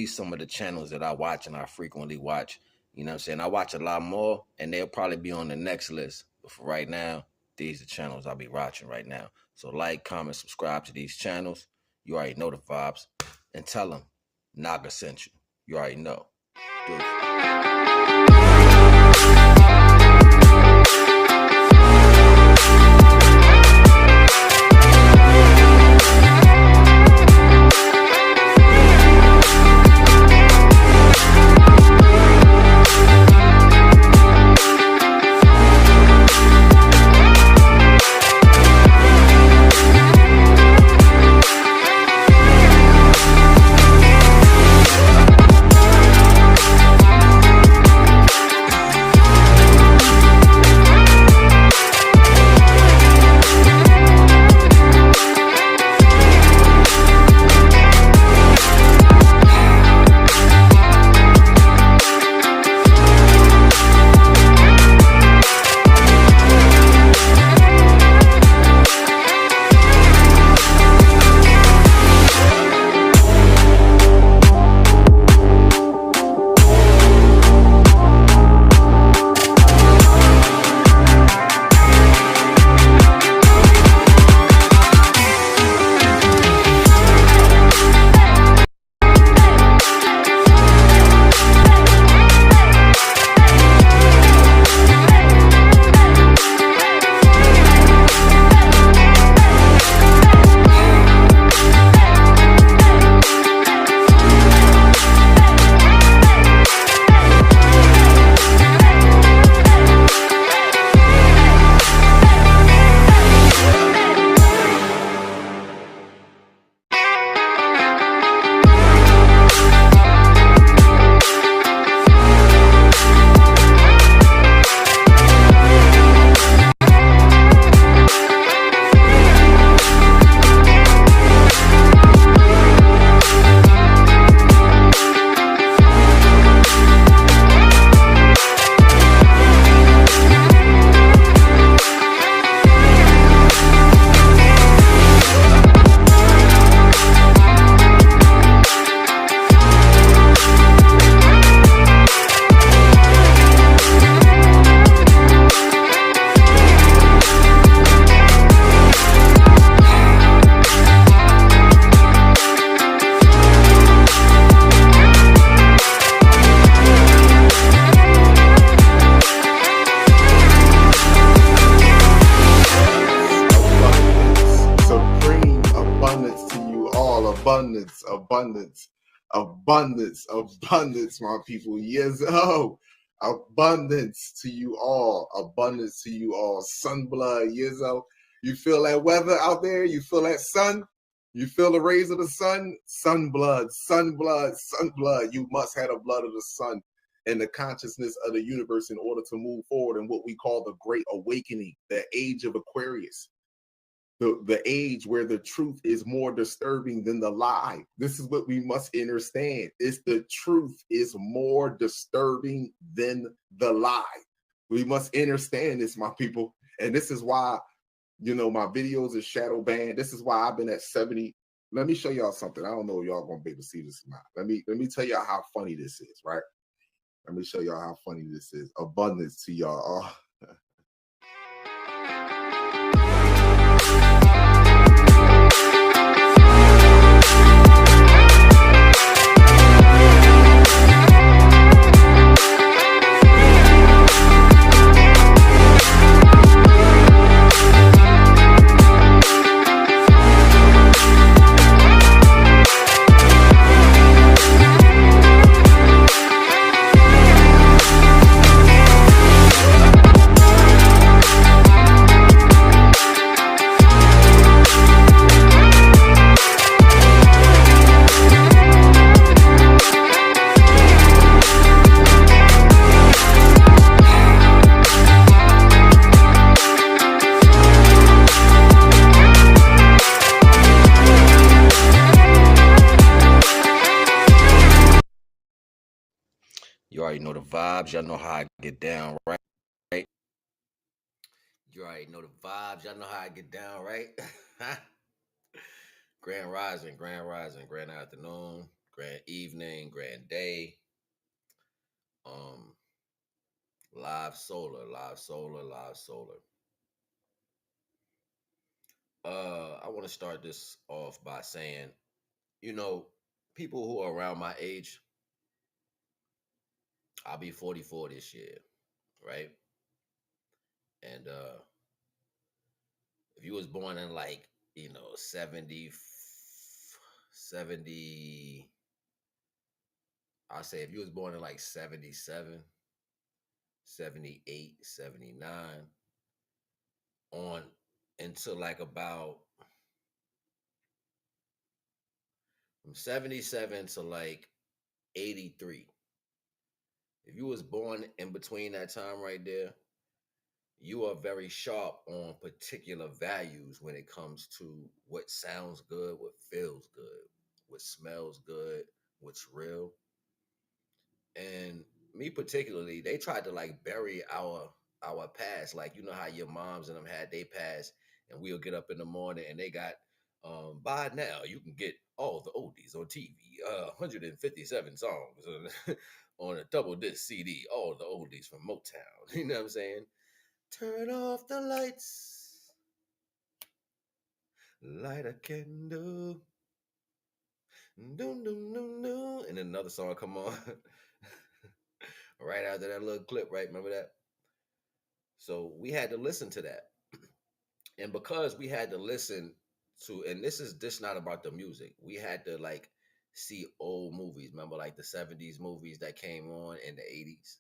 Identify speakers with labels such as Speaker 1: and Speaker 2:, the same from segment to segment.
Speaker 1: some of the channels that I watch and I frequently watch. You know what I'm saying? I watch a lot more, and they'll probably be on the next list. But for right now, these are channels I'll be watching right now. So like, comment, subscribe to these channels. You already know the vibes. And tell them Naga sent you. You already know.
Speaker 2: Abundance, my people. Yes, abundance to you all. Abundance to you all. Sunblood, yes, you feel that weather out there? You feel that sun? You feel the rays of the sun? Sunblood, sunblood, sunblood. You must have the blood of the sun and the consciousness of the universe in order to move forward in what we call the Great Awakening, the age of Aquarius. The age where the truth is more disturbing than the lie. This is what we must understand. It's the truth is more disturbing than the lie. We must understand this, my people. And this is why, you know, my videos are shadow banned. This is why I've been at 70. Let me show y'all something. I don't know if y'all gonna be able to see this or not. Let me tell y'all how funny this is, right? Let me show y'all how funny this is. Abundance to y'all. Oh.
Speaker 1: You already know the vibes. Y'all know how I get down, right? You already know the vibes. Y'all know how I get down, right? Grand rising, grand afternoon, grand evening, grand day. Um, live solar, live solar, live solar. I want to start this off by saying, you know, people who are around my age, I'll be 44 this year, right? And if you was born in like, 70, I'll say if you was born in like 77, 78, 79, on until like about from 77 to like 83. If you was born in between that time right there, you are very sharp on particular values when it comes to what sounds good, what feels good, what smells good, what's real. And me particularly, they tried to like bury our past. Like you know how your moms and them had their past, and we'll get up in the morning and they got by now you can get all the oldies on TV, 157 songs on a double disc CD, all the oldies from Motown. You know what I'm saying? Turn off the lights, light a candle, doom doom doom doom, and then another song come on right after that little clip. Right? Remember that? So we had to listen to that. And because we had to listen to, and this not about the music, we had to like see old movies. Remember like the 70s movies that came on in the 80s?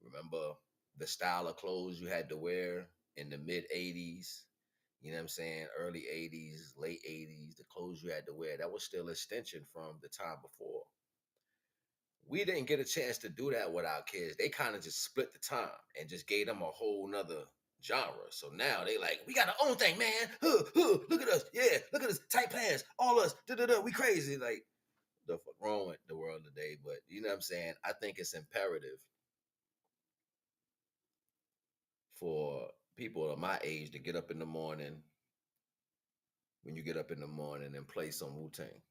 Speaker 1: Remember the style of clothes you had to wear in the mid 80s? You know what I'm saying? Early 80s, late 80s, the clothes you had to wear, that was still extension from the time before. We didn't get a chance to do that with our kids. They kind of just split the time and just gave them a whole nother genre. So now they like, we got our own thing, man. Look at us. Yeah, look at us. Tight pants. All us. We crazy. Like, the fuck wrong with the world today? But you know what I'm saying? I think it's imperative for people of my age to get up in the morning, when you get up in the morning, and play some Wu-Tang.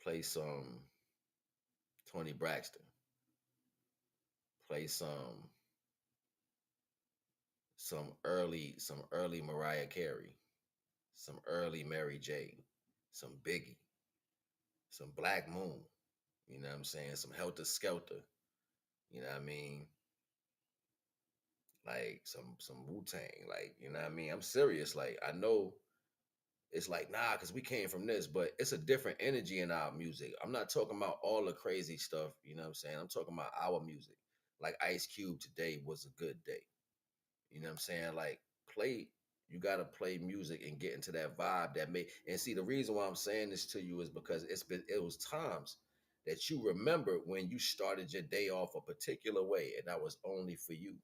Speaker 1: Play some Tony Braxton. Play some early Mariah Carey, some early Mary J, some Biggie, some Black Moon, you know what I'm saying? Some Helter Skelter, you know what I mean? Like some Wu-Tang, like, you know what I mean? I'm serious. Like I know it's like nah, because we came from this, but it's a different energy in our music. I'm not talking about all the crazy stuff, you know what I'm saying? I'm talking about our music. Like Ice Cube today was a good day. You know what I'm saying? Like play, you gotta play music and get into that vibe that may and see the reason why I'm saying this to you is because it was times that you remember when you started your day off a particular way and that was only for you.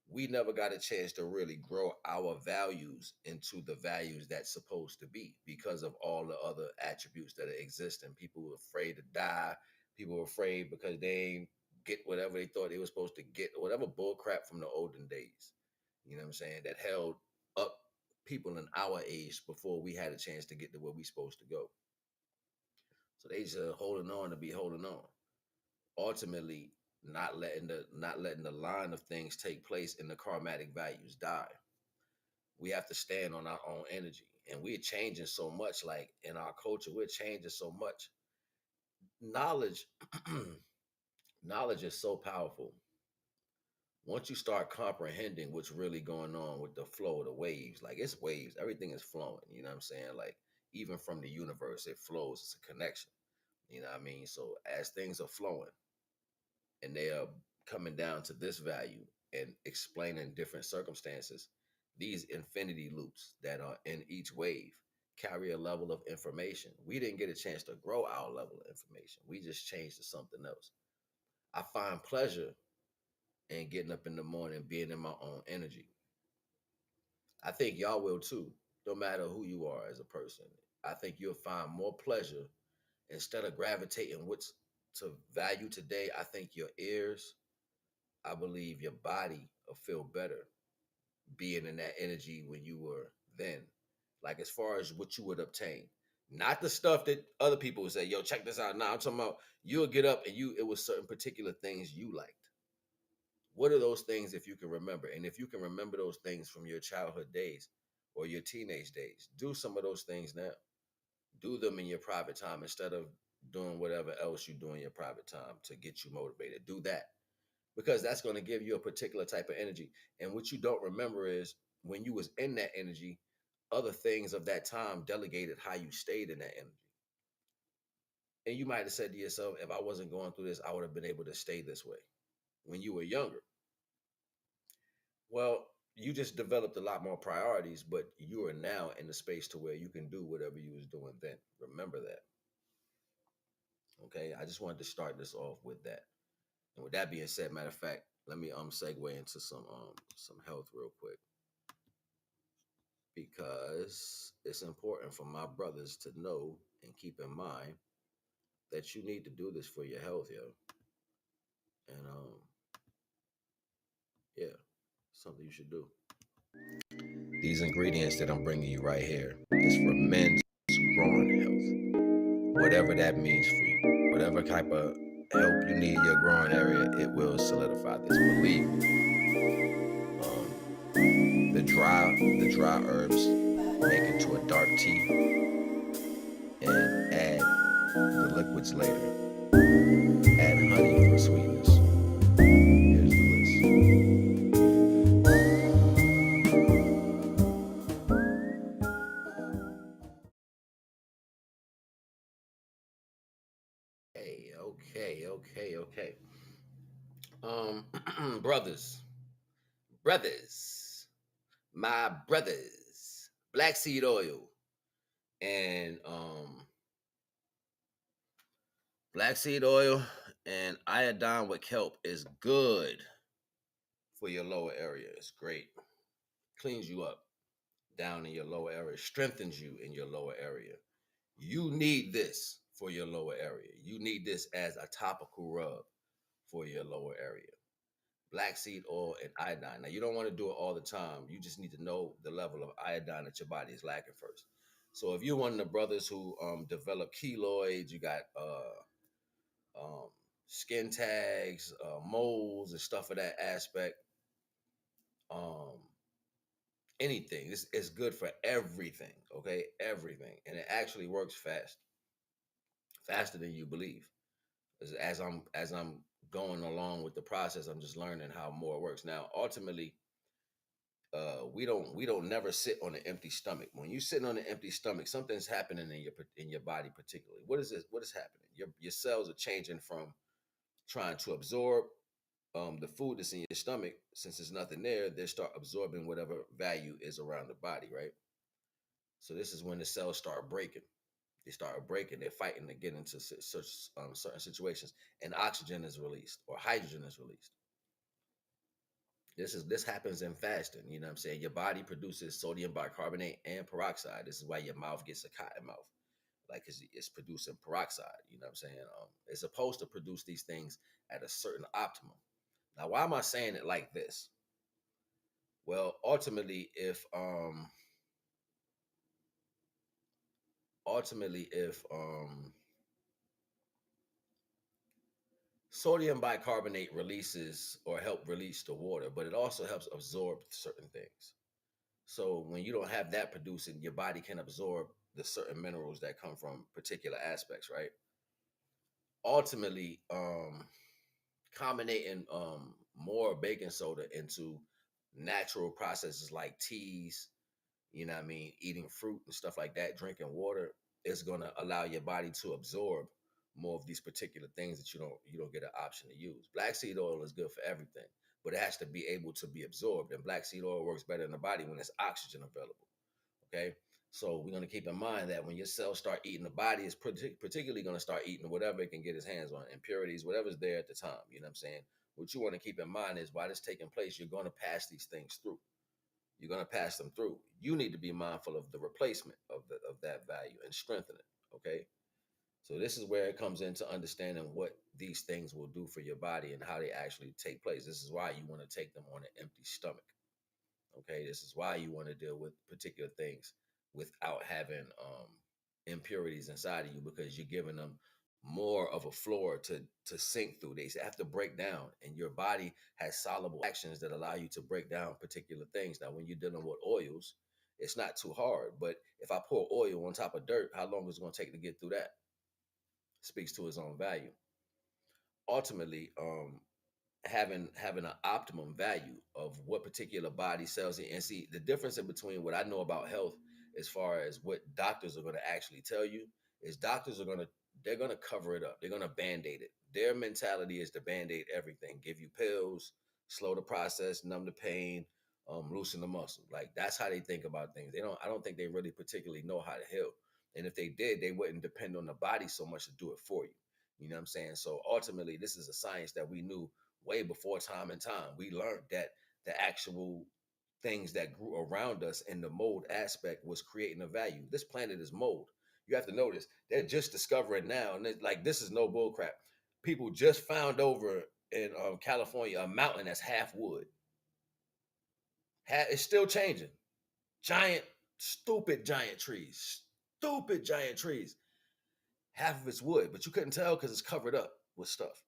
Speaker 1: We never got a chance to really grow our values into the values that's supposed to be because of all the other attributes that exist. And people were afraid to die. People were afraid because they ain't get whatever they thought they were supposed to get, or whatever bull crap from the olden days. You know what I'm saying? That held up people in our age before we had a chance to get to where we supposed to go. So they just holding on to be holding on. Ultimately, not letting the line of things take place and the karmatic values die. We have to stand on our own energy. And we're changing so much, like in our culture, we're changing so much. Knowledge, knowledge is so powerful. Once you start comprehending what's really going on with the flow of the waves, like it's waves, everything is flowing, you know what I'm saying? Like even from the universe, it flows, it's a connection. You know what I mean? So as things are flowing, and they are coming down to this value and explaining different circumstances, these infinity loops that are in each wave carry a level of information. We didn't get a chance to grow our level of information. We just changed to something else. I find pleasure in getting up in the morning, being in my own energy. I think y'all will too, no matter who you are as a person. I think you'll find more pleasure instead of gravitating what's to value today. I think your ears, I believe your body will feel better being in that energy when you were then. Like as far as what you would obtain. Not the stuff that other people would say, yo, check this out. Now I'm talking about you'll get up and it was certain particular things you liked. What are those things if you can remember? And if you can remember those things from your childhood days or your teenage days, do some of those things now. Do them in your private time instead of doing whatever else you do in your private time to get you motivated. Do that because that's going to give you a particular type of energy. And what you don't remember is when you was in that energy, other things of that time delegated how you stayed in that energy. And you might have said to yourself, if I wasn't going through this, I would have been able to stay this way when you were younger. Well, you just developed a lot more priorities, but you are now in the space to where you can do whatever you was doing then. Remember that. Okay. I just wanted to start this off with that. And with that being said, matter of fact, let me segue into some health real quick. Because it's important for my brothers to know and keep in mind that you need to do this for your health, yo. And yeah, something you should do. These ingredients that I'm bringing you right here is for men's growing health, whatever that means for you. Whatever type of help you need in your growing area, it will solidify this. Believe me. The dry herbs make into a dark tea and add the liquids later. Add honey for sweetness. Here's the list. Okay. Brothers, brothers, my brothers, black seed oil and black seed oil and iodine with kelp is good for your lower area. It's great. Cleans you up down in your lower area, strengthens you in your lower area. You need this for your lower area. You need this as a topical rub for your lower area. Black seed oil and iodine. Now, you don't want to do it all the time. You just need to know the level of iodine that your body is lacking first. So, if you're one of the brothers who develop keloids, you got um, skin tags, moles, and stuff of that aspect, um, anything. It's good for everything, okay? Everything. And it actually works faster than you believe. As I'm going along with the process, I'm just learning how more works. Now, ultimately, we don't never sit on an empty stomach. When you sitting on an empty stomach, something's happening in your body, particularly. What is this? What is happening? Your cells are changing from trying to absorb the food that's in your stomach. Since there's nothing there, they start absorbing whatever value is around the body, right? So this is when the cells start breaking. They start breaking. They're fighting to get into such certain situations, and oxygen is released or hydrogen is released. This happens in fasting. You know what I'm saying? Your body produces sodium bicarbonate and peroxide. This is why your mouth gets a cotton mouth, like it's producing peroxide. You know what I'm saying? It's supposed to produce these things at a certain optimum. Now, why am I saying it like this? Well, ultimately if sodium bicarbonate releases or help release the water, but it also helps absorb certain things. So when you don't have that producing, your body can absorb the certain minerals that come from particular aspects, right? Ultimately, combinating more baking soda into natural processes like teas, you know what I mean, eating fruit and stuff like that, drinking water, is gonna allow your body to absorb more of these particular things that you don't get an option to use. Black seed oil is good for everything, but it has to be able to be absorbed. And black seed oil works better in the body when there's oxygen available. Okay. So we're gonna keep in mind that when your cells start eating, the body is particularly gonna start eating whatever it can get its hands on, impurities, whatever's there at the time. You know what I'm saying? What you want to keep in mind is while this taking place, you're gonna pass these things through. You're going to pass them through. You need to be mindful of the replacement of that value and strengthen it. Okay. So this is where it comes into understanding what these things will do for your body and how they actually take place. This is why you want to take them on an empty stomach. Okay. This is why you want to deal with particular things without having impurities inside of you because you're giving them more of a floor to sink through. They have to break down, and your body has soluble actions that allow you to break down particular things. Now, when you're dealing with oils, it's not too hard. But if I pour oil on top of dirt, how long is it going to take to get through that? Speaks to its own value. Ultimately, having an optimum value of what particular body cells and see the difference in between what I know about health as far as what doctors are going to actually tell you is doctors are going to they're going to cover it up. They're going to band-aid it. Their mentality is to band-aid everything, give you pills, slow the process, numb the pain, loosen the muscle. Like that's how they think about things. I don't think they really particularly know how to heal. And if they did, they wouldn't depend on the body so much to do it for you. You know what I'm saying? So ultimately, this is a science that we knew way before time and time. We learned that the actual things that grew around us in the mold aspect was creating a value. This planet is mold. You have to notice they're just discovering now, and like this is no bull crap. People just found over in California a mountain that's half wood. It's still changing. Giant, stupid giant trees. Half of it's wood, but you couldn't tell because it's covered up with stuff.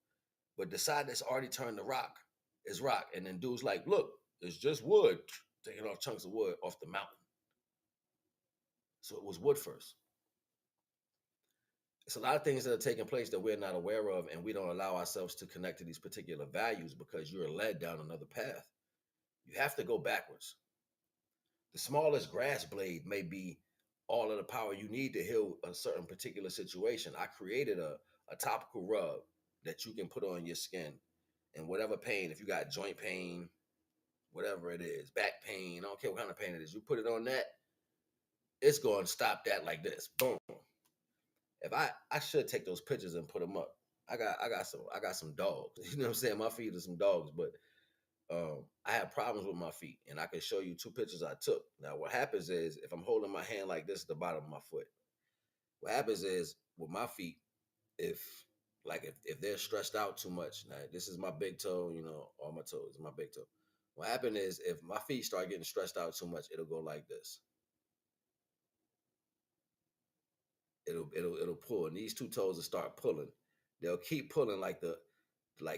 Speaker 1: But the side that's already turned to rock is rock. And then dude's like, look, it's just wood, taking off chunks of wood off the mountain. So it was wood first. It's a lot of things that are taking place that we're not aware of, and we don't allow ourselves to connect to these particular values because you're led down another path. You have to go backwards. The smallest grass blade may be all of the power you need to heal a certain particular situation. I created a topical rub that you can put on your skin, and whatever pain, if you got joint pain, whatever it is, back pain, I don't care what kind of pain it is, you put it on that, it's going to stop that like this. Boom. If I should take those pictures and put them up. I got some dogs. You know what I'm saying? My feet are some dogs, but I have problems with my feet, and I can show you two pictures I took. Now, what happens is if I'm holding my hand like this at the bottom of my foot, what happens is with my feet, if if they're stressed out too much, now this is my big toe, all my toes, my big toe. What happened is if my feet start getting stressed out too much, it'll go like this. It'll pull, and these two toes will start pulling. They'll keep pulling like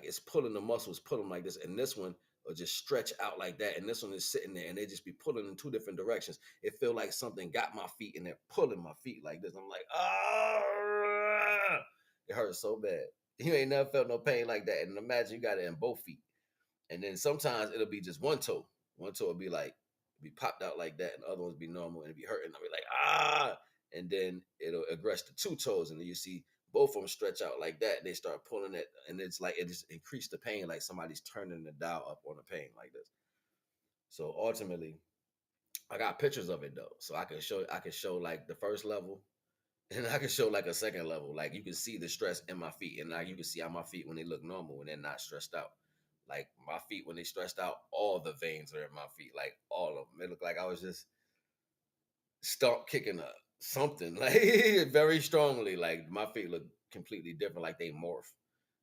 Speaker 1: it's pulling the muscles, pulling like this, and this one will just stretch out like that, and this one is sitting there, and they just be pulling in two different directions. It feel like something got my feet, and they're pulling my feet like this. I'm like, ah, it hurts so bad. You ain't never felt no pain like that, and imagine you got it in both feet. And then sometimes it'll be just one toe. One toe will be like be popped out like that, and the other ones be normal and it'll be hurting. I'll be like, ah, and then it'll aggress the two toes, and then you see both of them stretch out like that, and they start pulling it, and it's like it just increased the pain, like somebody's turning the dial up on the pain like this. So ultimately, I got pictures of it though, so I can show like the first level, and I can show like a second level. Like you can see the stress in my feet, and like you can see how my feet when they look normal when they're not stressed out. Like my feet when they stressed out, all the veins are in my feet, like all of them. It looked like I was just stomp kicking something like very strongly. Like my feet look completely different, like they morph.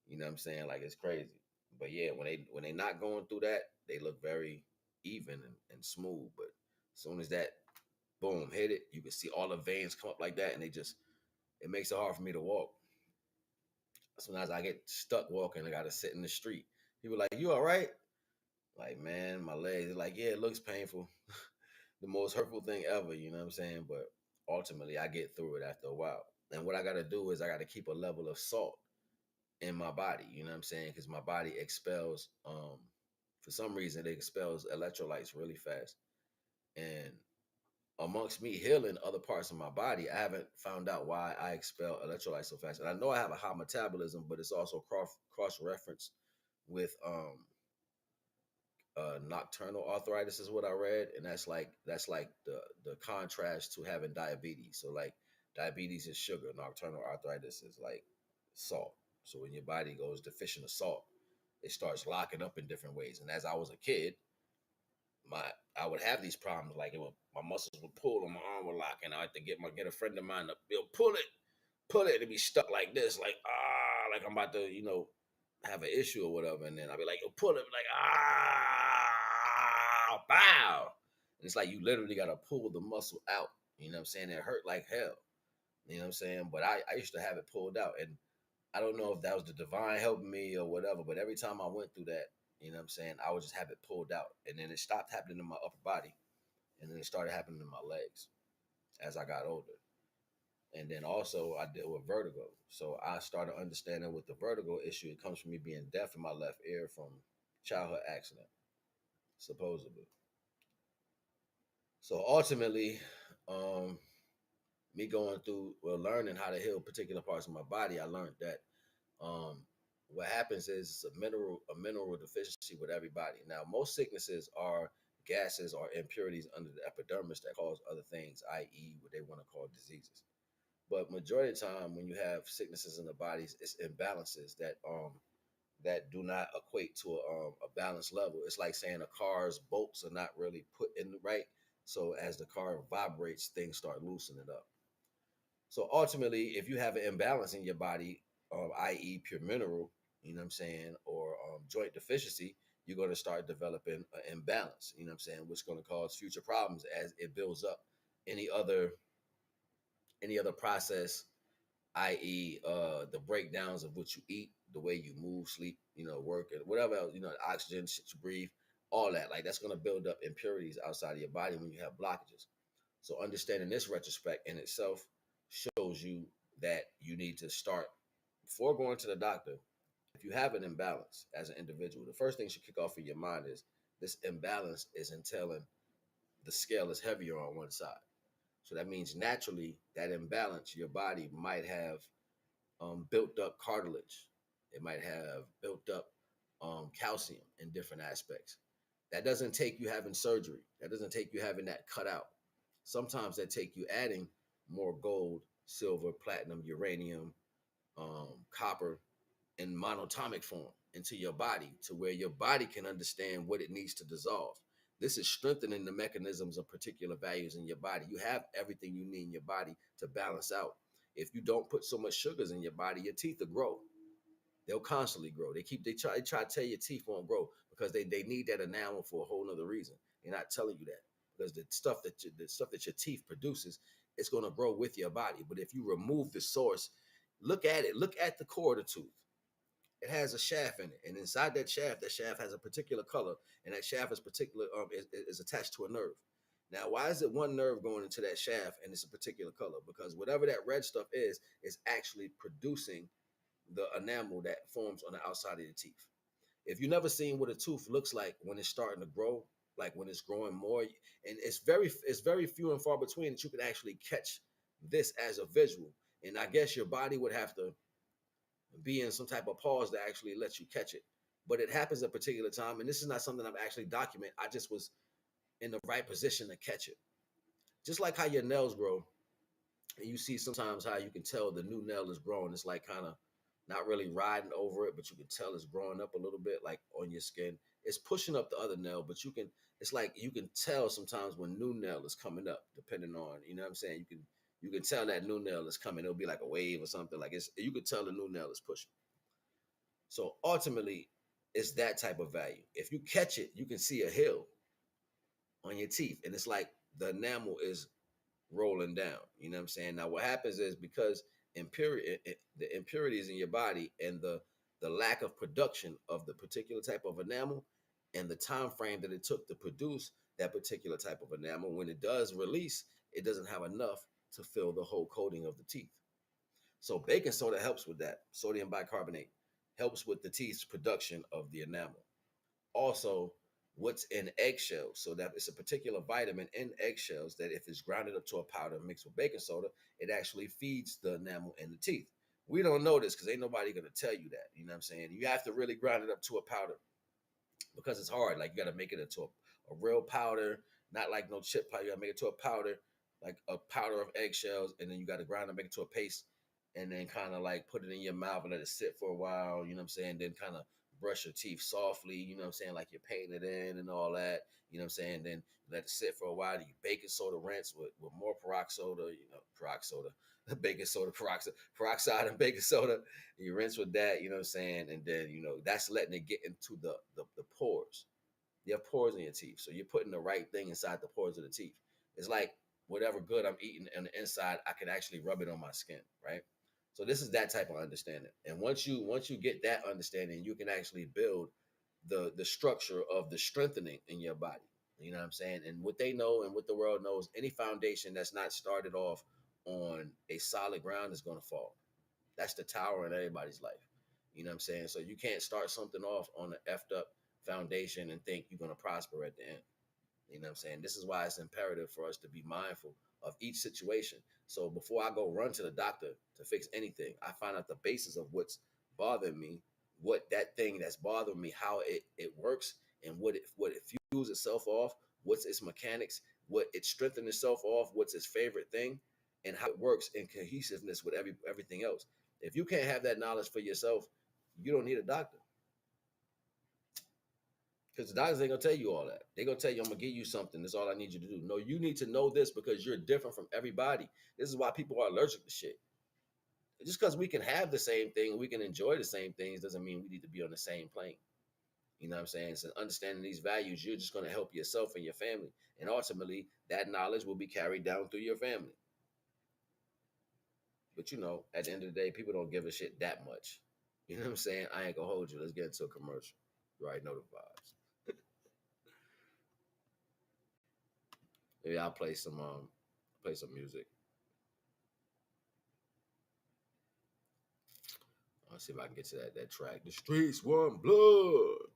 Speaker 1: You know what I'm saying? Like it's crazy. But yeah, when they not going through that, they look very even and smooth. But as soon as that boom hit it, you can see all the veins come up like that, and it makes it hard for me to walk. Sometimes I get stuck walking. I gotta sit in the street. People like, you all right? Like, man, my legs. They're like, yeah, it looks painful. The most hurtful thing ever, you know what I'm saying? But ultimately, I get through it after a while. And what I gotta do is I gotta keep a level of salt in my body, you know what I'm saying? Because my body expels, for some reason, it expels electrolytes really fast. And amongst me healing other parts of my body, I haven't found out why I expel electrolytes so fast. And I know I have a high metabolism, but it's also cross reference with nocturnal arthritis is what I read, and that's like the contrast to having diabetes. So like diabetes is sugar, nocturnal arthritis is like salt. So when your body goes deficient of salt, it starts locking up in different ways. And as I was a kid, my I would have these problems. Like my muscles would pull and my arm would lock, and I had to get a friend of mine to pull it, and be stuck like this, like I'm about to have an issue or whatever. And then I'd be like, yo, pull it, like bow. And it's like you literally gotta pull the muscle out. You know what I'm saying? It hurt like hell. You know what I'm saying? But I used to have it pulled out. And I don't know if that was the divine helping me or whatever, but every time I went through that, you know what I'm saying, I would just have it pulled out. And then it stopped happening in my upper body. And then it started happening in my legs as I got older. And then also I deal with vertigo. So I started understanding with the vertigo issue, it comes from me being deaf in my left ear from childhood accident, supposedly. So ultimately, um, me going through learning how to heal particular parts of my body, I learned that um, what happens is it's a mineral deficiency with everybody. Now, most sicknesses are gases or impurities under the epidermis that cause other things, i.e., what they want to call diseases. But majority of the time, when you have sicknesses in the bodies, it's imbalances that do not equate to a balanced level. It's like saying a car's bolts are not really put in the right. So as the car vibrates, things start loosening up. So ultimately, if you have an imbalance in your body, i.e., pure mineral, you know what I'm saying, or joint deficiency, you're going to start developing an imbalance, you know what I'm saying, which is going to cause future problems as it builds up any other any other process, i.e., the breakdowns of what you eat, the way you move, sleep, work, and whatever else, the oxygen shit you breathe, all that. Like that's going to build up impurities outside of your body when you have blockages. So understanding this retrospect in itself shows you that you need to start before going to the doctor. If you have an imbalance as an individual, the first thing should kick off in your mind is this imbalance is entailing the scale is heavier on one side. So that means naturally that imbalance, your body might have built up cartilage. It might have built up calcium in different aspects. That doesn't take you having surgery. That doesn't take you having that cut out. Sometimes that take you adding more gold, silver, platinum, uranium, copper in monatomic form into your body to where your body can understand what it needs to dissolve. This is strengthening the mechanisms of particular values in your body. You have everything you need in your body to balance out. If you don't put so much sugars in your body, your teeth will grow. They'll constantly grow. They try to tell your teeth won't grow because they need that enamel for a whole nother reason. They're not telling you that because the stuff that your teeth produces, it's going to grow with your body. But if you remove the source, look at it. Look at the core of the tooth. It has a shaft in it, and inside that shaft has a particular color, and that shaft is attached to a nerve. Now, why is it one nerve going into that shaft and it's a particular color? Because whatever that red stuff is actually producing the enamel that forms on the outside of the teeth. If you never seen what a tooth looks like when it's starting to grow, like when it's growing more, and it's very few and far between that you can actually catch this as a visual. And I guess your body would have to be in some type of pause to actually let you catch it. But it happens at a particular time, and this is not something I've actually documented. I just was in the right position to catch it. Just like how your nails grow, and you see sometimes how you can tell the new nail is growing. It's like kind of not really riding over it, but you can tell it's growing up a little bit, like on your skin. It's pushing up the other nail, but you can. It's like you can tell sometimes when new nail is coming up, depending on what I'm saying. You can tell that new nail is coming. It'll be like a wave or something. Like you can tell the new nail is pushing. So ultimately, it's that type of value. If you catch it, you can see a hill on your teeth, and it's like the enamel is rolling down. You know what I'm saying? Now, what happens is because the impurities in your body and the lack of production of the particular type of enamel and the time frame that it took to produce that particular type of enamel, when it does release, it doesn't have enough to fill the whole coating of the teeth. So baking soda helps with that. Sodium bicarbonate helps with the teeth's production of the enamel. Also, what's in eggshells. So that it's a particular vitamin in eggshells that if it's grounded up to a powder mixed with baking soda, it actually feeds the enamel in the teeth. We don't know this because ain't nobody gonna tell you that. You know what I'm saying? You have to really grind it up to a powder because it's hard. Like you gotta make it into a real powder, not like no chip powder. You gotta make it to a powder, like a powder of eggshells, and then you gotta grind it, make it to a paste, and then kind of like put it in your mouth and let it sit for a while. You know what I'm saying? Then kind of brush your teeth softly. You know what I'm saying? Like you're painting it in and all that. You know what I'm saying? Then let it sit for a while. You baking soda rinse with more peroxide. Peroxide, baking soda, peroxide and baking soda. You rinse with that, you know what I'm saying? And then, that's letting it get into the pores. You have pores in your teeth. So you're putting the right thing inside the pores of the teeth. It's like whatever good I'm eating on the inside, I can actually rub it on my skin, right? So this is that type of understanding. And once you get that understanding, you can actually build the structure of the strengthening in your body. You know what I'm saying? And what they know and what the world knows, any foundation that's not started off on a solid ground is going to fall. That's the tower in everybody's life. You know what I'm saying? So you can't start something off on an effed up foundation and think you're going to prosper at the end. You know what I'm saying? This is why it's imperative for us to be mindful of each situation. So before I go run to the doctor to fix anything, I find out the basis of what's bothering me, what that thing that's bothering me, how it works, and what it fuels itself off, what's its mechanics, what it strengthens itself off, what's its favorite thing, and how it works in cohesiveness with everything else. If you can't have that knowledge for yourself, you don't need a doctor. Because the doctors ain't gonna tell you all that. They're gonna tell you, I'm gonna give you something. That's all I need you to do. No, you need to know this because you're different from everybody. This is why people are allergic to shit. Just because we can have the same thing, we can enjoy the same things, doesn't mean we need to be on the same plane. You know what I'm saying? So understanding these values, you're just gonna help yourself and your family. And ultimately, that knowledge will be carried down through your family. But you know, at the end of the day, people don't give a shit that much. You know what I'm saying? I ain't gonna hold you. Let's get into a commercial. You already know the vibes. Maybe I'll play some music. I'll see if I can get to that track. The streets want blood.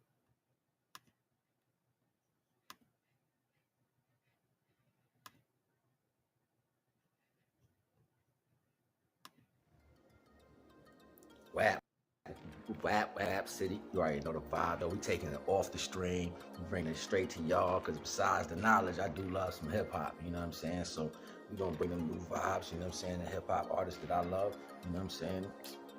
Speaker 1: Whap. Whap City. You already know the vibe, though. We taking it off the stream. We bringing it straight to y'all, because besides the knowledge, I do love some hip-hop, you know what I'm saying? So we gonna bring them new vibes, you know what I'm saying? The hip-hop artists that I love, you know what I'm saying?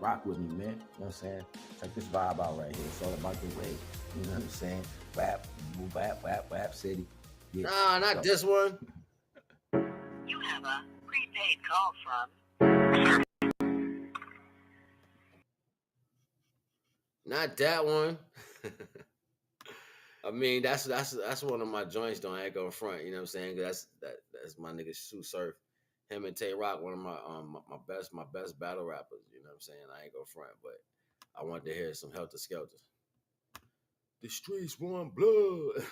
Speaker 1: Rock with me, man, you know what I'm saying? Check this vibe out right here. It's all about the way, you know what I'm saying? Whap City. Yeah. Nah, not this one.
Speaker 3: You have a prepaid call from...
Speaker 1: Not that one. I mean, that's one of my joints. Don't I ain't gonna front. You know what I'm saying? That's my nigga Sue Surf. Him and Tay Rock, one of my best battle rappers. You know what I'm saying? I ain't gonna front, but I wanted to hear some Helter Skelter. The streets want blood.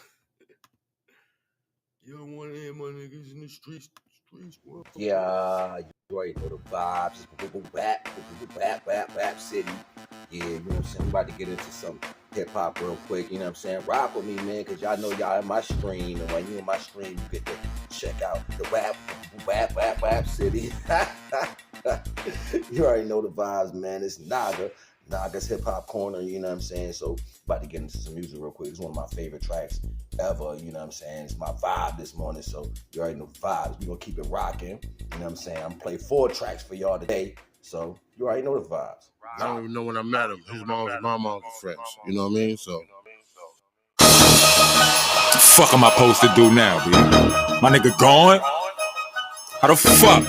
Speaker 1: You don't want to hear my niggas in the streets. Streets want blood. Yeah, you already know the vibes. Whap City. Yeah, you know what I'm saying? We about to get into some hip-hop real quick, you know what I'm saying? Rock with me, man, because y'all know y'all in my stream, and when you in my stream, you get to check out the Whap City. You already know the vibes, man. It's Naga's hip-hop corner, you know what I'm saying? So, about to get into some music real quick. It's one of my favorite tracks ever, you know what I'm saying? It's my vibe this morning, so you already know the vibes. We're going to keep it rocking, you know what I'm saying? I'm going to play 4 tracks for y'all today, so you already know the vibes.
Speaker 4: I don't even know when I met him. His mom was my mom's friends. You know what I mean? So.
Speaker 5: What the fuck am I supposed to do now, B? My nigga gone? How the fuck?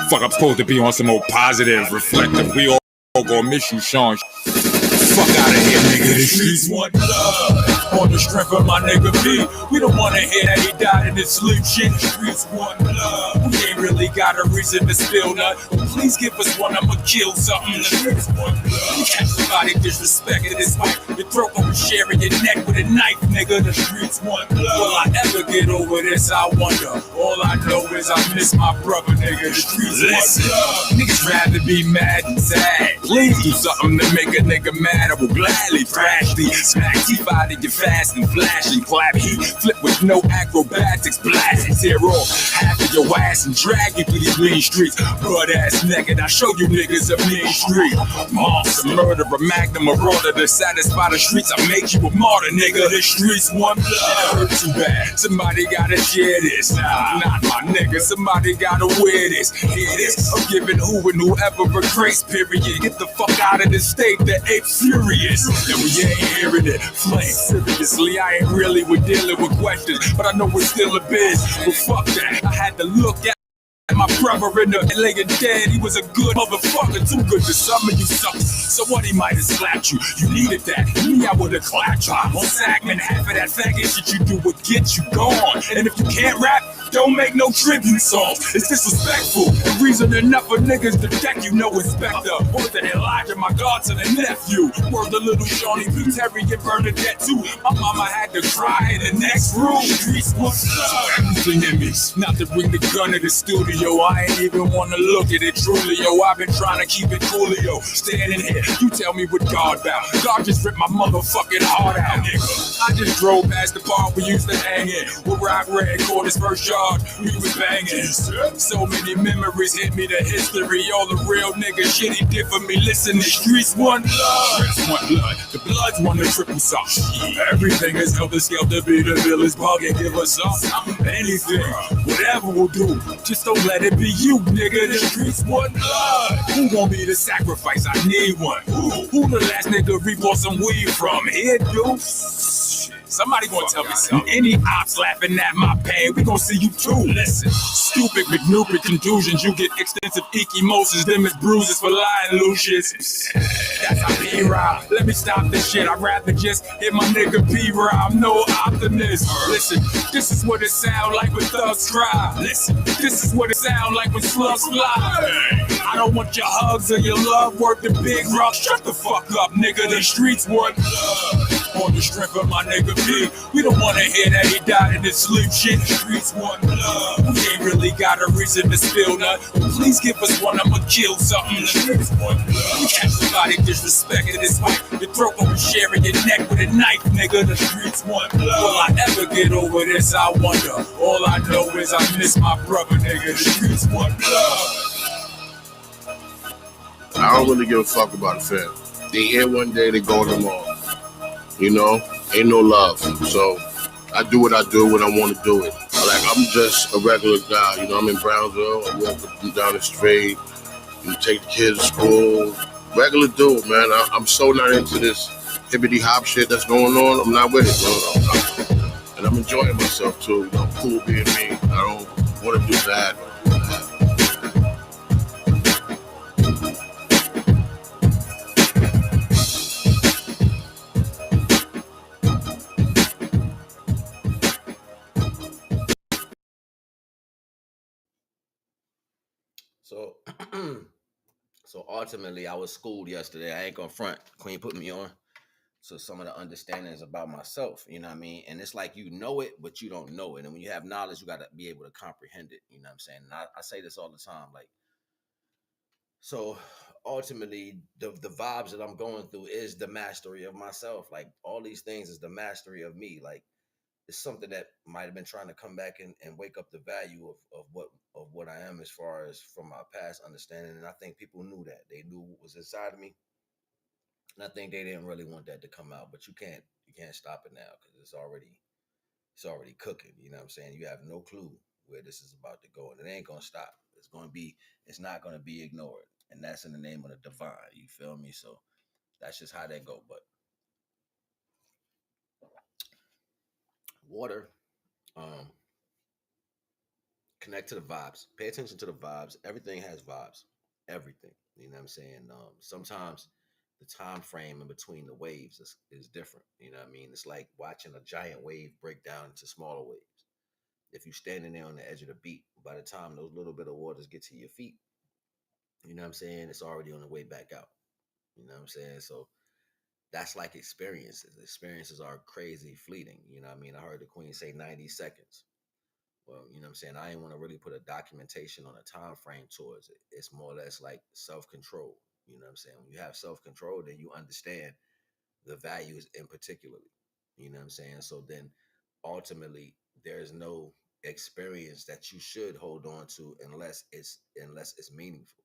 Speaker 5: Fuck, I'm supposed to be on some old positive, reflective. We all gonna miss you, Sean. Fuck out of here, nigga. The streets want love. On the strength of my nigga B. We don't wanna hear that he died in his sleep. Shit, the streets want love. We ain't really got a reason to spill none. Please give us one, I'ma kill something. The streets want love. You catch somebody disrespecting his wife. Your throat gon' be sharing your neck with a knife, nigga. The streets want love. Will I ever get over this? I wonder. All I know is I miss my brother, nigga. The streets want love. Niggas rather be mad than sad. Please do something to make a nigga mad. I will gladly thrash thee. Smack teeth out of your fast and flashing. Clap heat. Flip with no acrobatics. Blast and tear off half of your ass and drag you through these mean streets. Butt ass naked. I show you niggas a mean street. Monster, murderer, magnum, marauder. To satisfy the streets, I make you a martyr, nigga. The streets want blood. It hurt too bad. Somebody gotta share this. Nah, not my nigga. Somebody gotta wear this. Hear this. I'm giving who and whoever a grace period. Get the fuck out of this state. The apes furious. And we ain't hearing it. Flame seriously. I ain't really with dealing with questions, but I know it's still a biz. But fuck that. I had to look at my brother in the laying dead. He was a good motherfucker, too good to summon you something. So what, he might have slapped you. You needed that. Me, I would have clapped you. On Sagman, half of that faggot shit you do would get you gone. And if you can't rap, don't make no tribute songs. It's disrespectful. The reason enough for niggas to deck you, no inspector. Word to Elijah, my God to the nephew. Word to little Shawnee P. Terry and Bernadette too. My mama had to cry in the next room. Streets was everything in me. Not to bring the gun to the studio. I ain't even wanna look at it truly, yo. I've been trying to keep it coolio. Standing here, you tell me what God about. God just ripped my motherfucking heart out, nigga. I just drove past the park we used to hang in. Where Rock Red caught his first charge, we was banging. So many memories hit me, the history. All the real niggas shit he did for me. Listen, the streets one blood. Streets one blood. The Bloods won the triple sauce. Everything is helter skelter, be the village bug and give us something. Anything, whatever we'll do. Just don't let it be you, nigga. The streets one blood. Who gon' be the sacrifice? I need one. Who the last nigga we bought some weed from? Here, dude. Somebody gonna tell me something. Any ops laughing at my pain, we gonna see you too. Listen, stupid McNupid contusions, you get extensive ecchymosis, them is bruises for lying Lucius. That's how P-Rob. Let me stop this shit. I'd rather just hit my nigga P-Rob. I'm no optimist. Listen, this is what it sound like when thugs cry. Listen, this is what it sound like when slugs fly. I don't want your hugs or your love, work the big rock. Shut the fuck up, nigga. The streets want love. On the strength of my nigga P. We don't wanna hear that he died in his sleep. Shit, the streets want blood. We ain't really got a reason to spill none. Please give us one, I'ma kill something. The streets want blood. You catch somebody disrespecting his wife, your throat gon' be sharing your neck with a knife, nigga. The streets want blood. Will I ever get over this? I wonder. All I know is I miss my brother, nigga. The streets want blood.
Speaker 4: I don't really give a fuck about the fam. They here one day, they go tomorrow. You know, ain't no love. So I do what I do when I want to do it. Like, I'm just a regular guy. You know, I'm in Brownsville. I walk up and down the street. You take the kids to school. Regular dude, man. I'm so not into this hippity hop shit that's going on. I'm not with it, bro. And I'm enjoying myself too. You know, cool being me. I don't want to do that.
Speaker 1: So, so ultimately, I was schooled yesterday. I ain't gonna front. Queen put me on to some of the understandings about myself. You know what I mean? And it's like you know it, but you don't know it. And when you have knowledge, you got to be able to comprehend it. You know what I'm saying? And I say this all the time. Like, so ultimately, the vibes that I'm going through is the mastery of myself. Like all these things is the mastery of me. Like it's something that might have been trying to come back and wake up the value of what I am as far as from my past understanding. And I think people knew that. They knew what was inside of me. And I think they didn't really want that to come out. But you can't stop it now because it's already cooking. You know what I'm saying? You have no clue where this is about to go. And it ain't gonna stop. It's not gonna be ignored. And that's in the name of the divine. You feel me? So that's just how that go. But water, um, connect to the vibes. Pay attention to the vibes. Everything has vibes. Everything. You know what I'm saying? Sometimes the time frame in between the waves is different. You know what I mean? It's like watching a giant wave break down into smaller waves. If you're standing there on the edge of the beat, by the time those little bit of waters get to your feet, you know what I'm saying? It's already on the way back out. You know what I'm saying? So that's like experiences. Experiences are crazy fleeting. You know what I mean? I heard the Queen say 90 seconds. Well, you know what I'm saying? I didn't want to really put a documentation on a time frame towards it. It's more or less like self-control. You know what I'm saying? When you have self-control, then you understand the values in particularly. You know what I'm saying? So then ultimately there's no experience that you should hold on to unless it's meaningful.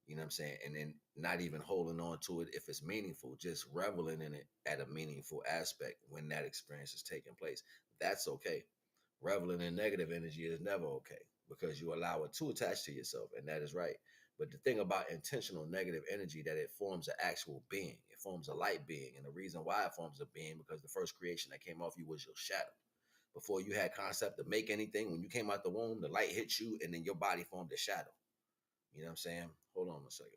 Speaker 1: You know what I'm saying? And then not even holding on to it if it's meaningful, just reveling in it at a meaningful aspect when that experience is taking place. That's okay. Reveling in negative energy is never okay because you allow it to attach to yourself, and that is right. But the thing about intentional negative energy that it forms an actual being. It forms a light being. And the reason why it forms a being because the first creation that came off you was your shadow. Before you had concept to make anything, when you came out the womb, the light hit you and then your body formed a shadow. You know what I'm saying? Hold on a second.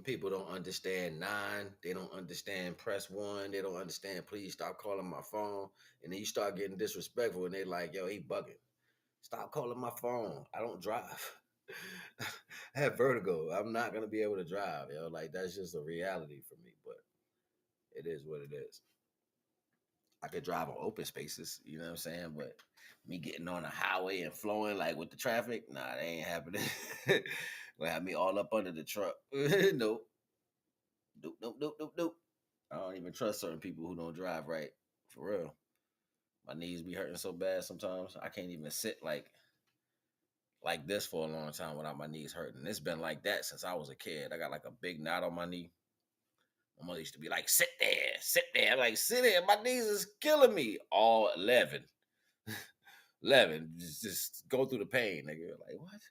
Speaker 1: people don't understand 9, they don't understand press 1, they don't understand please stop calling my phone, and then you start getting disrespectful, and they like, yo, he bugging. Stop calling my phone. I don't drive. I have vertigo. I'm not gonna be able to drive, yo. Like that's just a reality for me, but it is what it is. I could drive on open spaces, you know what I'm saying? But me getting on a highway and flowing like with the traffic, nah, that ain't happening. Gonna have me all up under the truck. Nope. Nope, nope, nope, nope, nope. I don't even trust certain people who don't drive right. For real. My knees be hurting so bad sometimes. I can't even sit like this for a long time without my knees hurting. It's been like that since I was a kid. I got like a big knot on my knee. My mother used to be like, sit there, sit there. I'm like, sit there. My knees is killing me. All 11. 11. Just go through the pain, nigga. Like, what?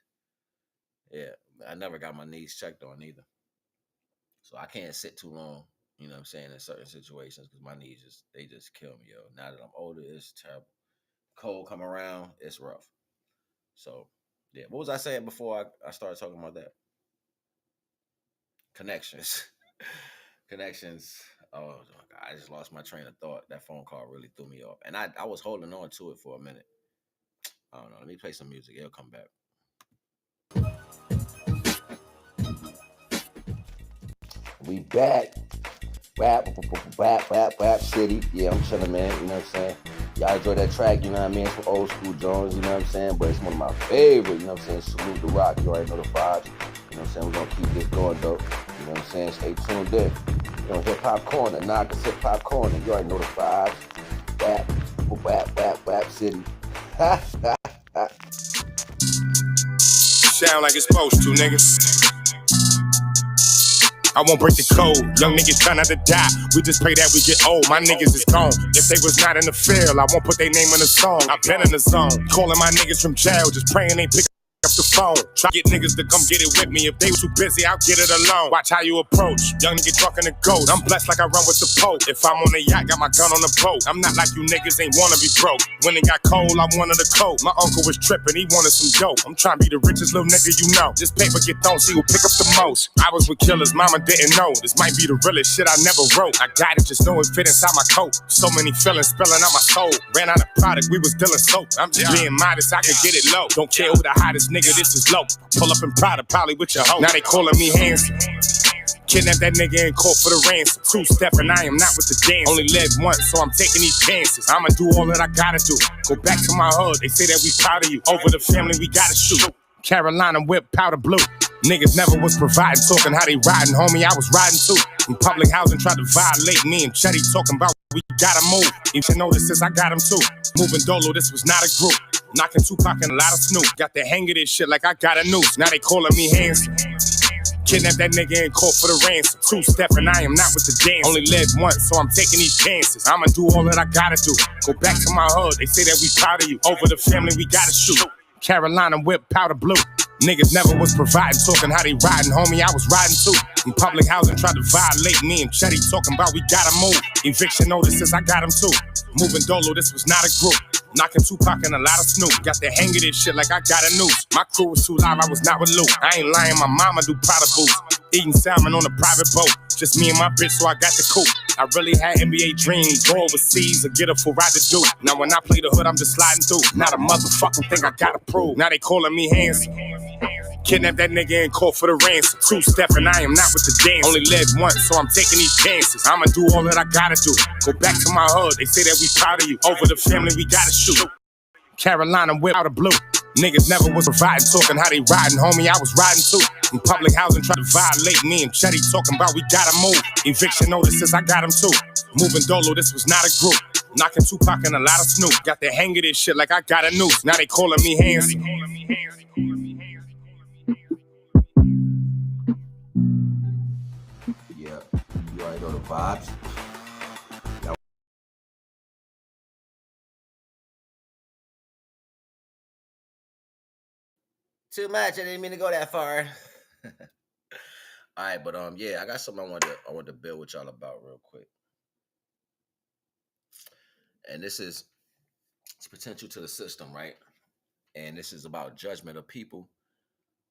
Speaker 1: Yeah. I never got my knees checked on either. So I can't sit too long, you know what I'm saying, in certain situations because my knees they just kill me, yo. Now that I'm older, it's terrible. Cold come around, it's rough. So, yeah. What was I saying before I started talking about that? Connections. Connections. Oh my God, I just lost my train of thought. That phone call really threw me off. And I was holding on to it for a minute. I don't know. Let me play some music. It'll come back. We back. Rap city. Yeah, I'm chilling, man. You know what I'm saying? Y'all enjoy that track, you know what I mean? It's from Old School Jones, you know what I'm saying? But it's one of my favorite, you know what I'm saying? Salute the Rock. You already know the vibes. You know what I'm saying? We're going to keep this going, though. You know what I'm saying? Stay tuned in. You know, Hip Hop Corner, Naga Hip Hop Corner. You already know the vibes. Rap city.
Speaker 5: Sound like it's supposed to, niggas. I won't break the code. Young niggas try not to die. We just pray that we get old. My niggas is gone. If they was not in the field, I won't put their name in the song. I've been in the zone. Calling my niggas from jail, just praying they pick up the phone. Try to get niggas to come get it with me. If they were too busy, I'll get it alone. Watch how you approach. Young nigga drunk in the ghost. I'm blessed like I run with the Pope. If I'm on the yacht, got my gun on the boat. I'm not like you niggas ain't wanna be broke. When it got cold, I wanted a coat. My uncle was tripping, he wanted some dope. I'm trying to be the richest little nigga you know. This paper get thrown, see who pick up the most. I was with killers, mama didn't know. This might be the realest shit I never wrote. I got it, just know it fit inside my coat. So many feelings spilling out my soul. Ran out of product, we was dealing soap. I'm just being modest, I could get it low. Don't care who the hottest nigga, this is low. Pull up in Prada, probably with your hoe. Now they calling me handsome. Kidnap that nigga in court for the ransom. 2-step and I am not with the dance. Only live once, so I'm taking these chances. I'ma do all that I gotta do. Go back to my hood, they say that we proud of you. Over the family, we gotta shoot. Carolina whip, powder blue. Niggas never was providing, talking how they riding, homie. I was riding too. In public housing, tried to violate me and Chetty talking about we gotta move. You should know this is I got him too. Moving Dolo, this was not a group. Knocking Tupac and a lot of Snoop. Got the hang of this shit like I got a noose. Now they calling me handsome. Kidnap that nigga in court for the ransom. 2-step and I am not with the dance. Only live once, so I'm taking these chances. I'ma do all that I gotta do. Go back to my hood, they say that we proud of you. Over the family, we gotta shoot. Carolina whip, powder blue. Niggas never was providing, talking how they riding, homie. I was riding too. In public housing, tried to violate me and Chetty talking about we gotta move. Eviction notices, I got him too. Moving Dolo, this was not a group. Knocking Tupac and a lot of Snoop. Got the hang of this shit like I got a noose. My crew was too live, I was not with Luke. I ain't lying, my mama do Prada boots. Eating salmon on a private boat. Just me and my bitch, so I got the coupe. I really had NBA dreams. Go overseas or get a full ride to do. Now when I play the hood, I'm just sliding through. Not a motherfucking thing I gotta prove. Now they calling me handsome. Kidnap that nigga in court for the ransom. 2-step and I am not with the dance. Only live once, so I'm taking these chances. I'ma do all that I gotta do. Go back to my hood, they say that we proud of you. Over the family, we gotta shoot. Carolina whip, powder blue. Niggas never was providing, talking how they riding, homie. I was riding too. In public housing, tried to violate me and Chetty talking about we gotta move. Eviction notices, I got him too. Moving Dolo, this was not a group. Knocking Tupac and a lot of Snoop. Got the hang of this shit like I got a noose. Now they calling me handsome.
Speaker 1: Yeah, you already know the vibes. Too much. I didn't mean to go that far. All right, but yeah, I got something I want to build with y'all about real quick, and this is it's potential to the system, right? And this is about judgment of people,